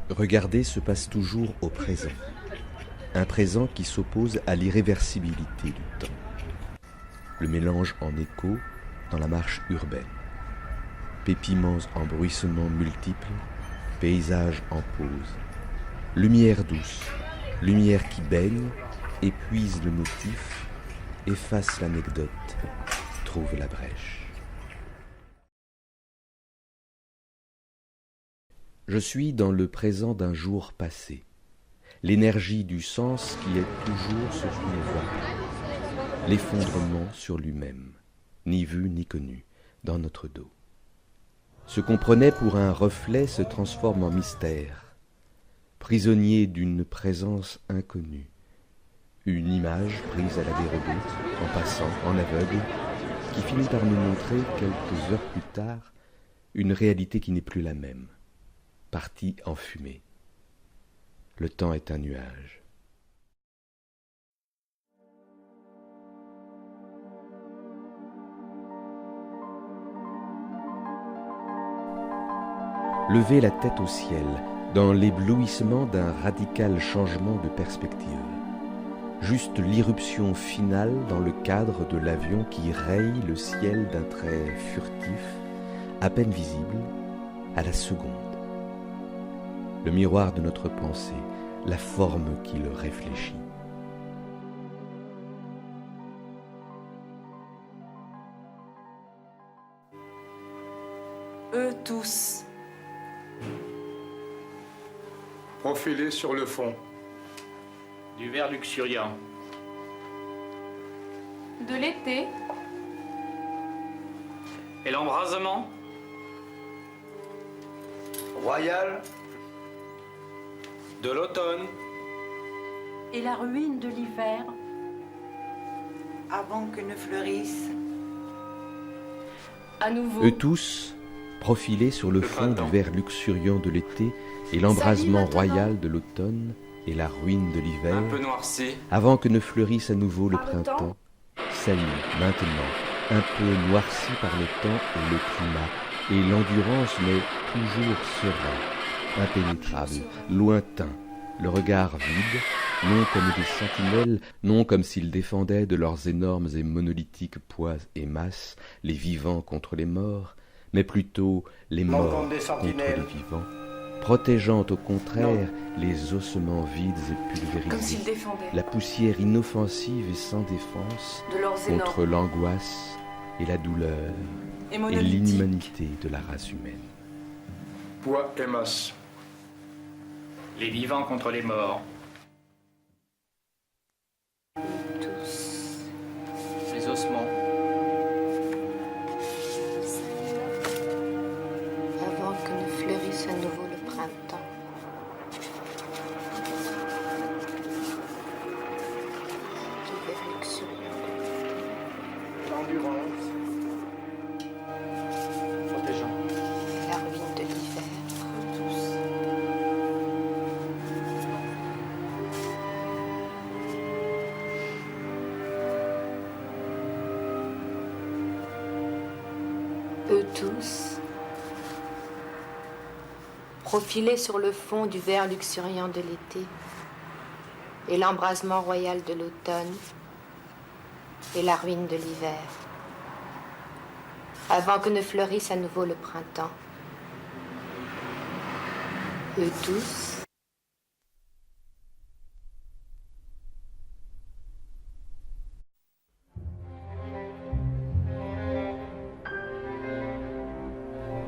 Regarder se passe toujours au présent. Un présent qui s'oppose à l'irréversibilité du temps. Le mélange en écho dans la marche urbaine. Pépiments en bruissements multiples, paysages en pause. Lumière douce, lumière qui baigne, épuise le motif, efface l'anecdote, trouve la brèche. Je suis dans le présent d'un jour passé, l'énergie du sens qui est toujours ce qu'on voit, l'effondrement sur lui-même, ni vu ni connu, dans notre dos. Ce qu'on prenait pour un reflet se transforme en mystère, prisonnier d'une présence inconnue, une image prise à la dérobée, en passant, en aveugle, qui finit par nous montrer, quelques heures plus tard, une réalité qui n'est plus la même. Parti en fumée. Le temps est un nuage. Lever la tête au ciel, dans l'éblouissement d'un radical changement de perspective. Juste l'irruption finale dans le cadre de l'avion qui raye le ciel d'un trait furtif, à peine visible, à la seconde. Le miroir de notre pensée, la forme qui le réfléchit. Eux tous. Profilés sur le fond. Du ver luxuriant. De l'été. Et l'embrasement Royal. de l'automne. Et la ruine de l'hiver. Avant que ne fleurisse. À nouveau. Eux tous, profilés sur le fond du vert luxuriant de l'été et l'embrasement royal de l'automne et la ruine de l'hiver, Un peu noirci. avant que ne fleurisse à nouveau le printemps, salut maintenant, un peu noirci par le temps et le climat, et l'endurance mais toujours serein, impénétrable, lointain, le regard vide, non comme des sentinelles, non comme s'ils défendaient de leurs énormes et monolithiques poids et masses les vivants contre les morts, mais plutôt les morts contre les vivants, protégeant au contraire les ossements vides et pulvérisés, Comme s'ils défendaient. la poussière inoffensive et sans défense De leurs contre énormes. l'angoisse et la douleur Et et monolithiques. l'inhumanité de la race humaine. Poids et masse. Les vivants contre les morts. Tous. Les ossements. Avant que ne fleurisse à nouveau le printemps. Du vert luxuriant. L'endurance. Protégeant. La ruine de l'hiver. Eux tous, profilés sur le fond du vert luxuriant de l'été, et l'embrasement royal de l'automne, et la ruine de l'hiver, avant que ne fleurisse à nouveau le printemps. Eux tous,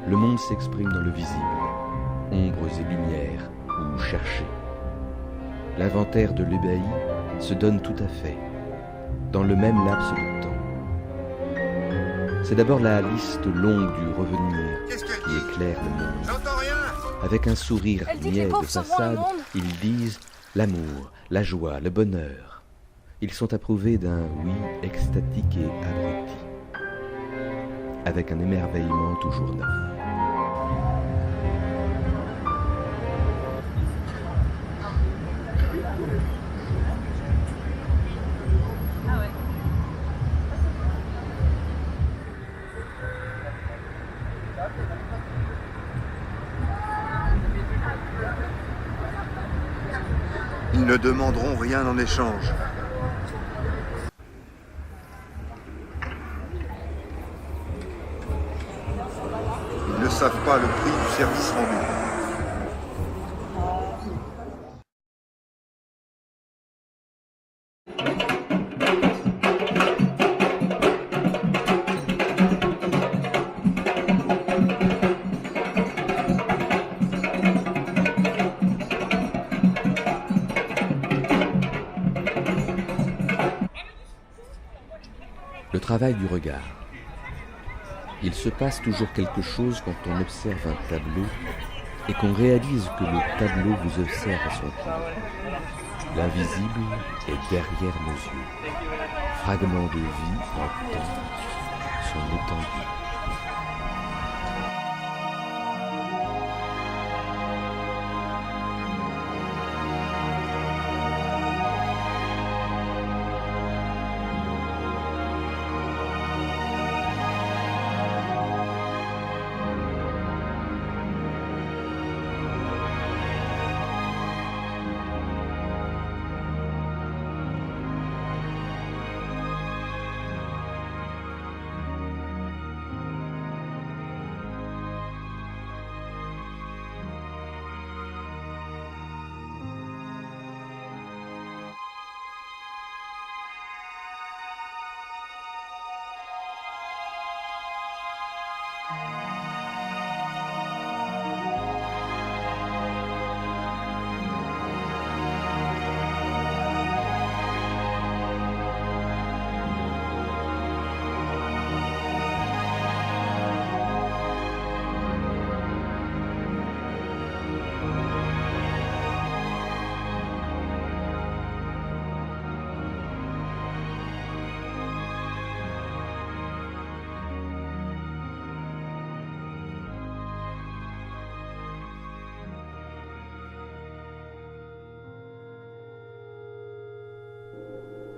Le monde s'exprime dans le visible, ombres et lumières, ou chercher. L'inventaire de l'ébahis se donne tout à fait, dans le même laps de temps. C'est d'abord la liste longue du revenir qui éclaire le monde. J'entends rien. Avec un sourire Elle dit que niais les de pauvres sont bons au façade, monde. ils disent l'amour, la joie, le bonheur. Ils sont approuvés d'un oui extatique et abruti, avec un émerveillement toujours neuf. Ils ne demanderont rien en échange. Ils ne savent pas le prix du service rendu. Le travail du regard. Il se passe toujours quelque chose quand on observe un tableau et qu'on réalise que le tableau vous observe à son tour. L'invisible est derrière nos yeux. Fragment de vie en temps, son étendue.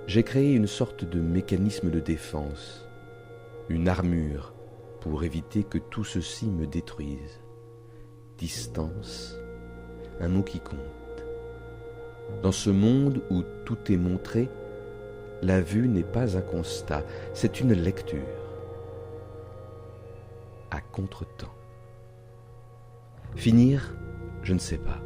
J'ai créé une sorte de mécanisme de défense, une armure pour éviter que tout ceci me détruise. Distance, un mot qui compte. Dans ce monde où tout est montré, la vue n'est pas un constat, c'est une lecture. À contretemps. Finir, je ne sais pas.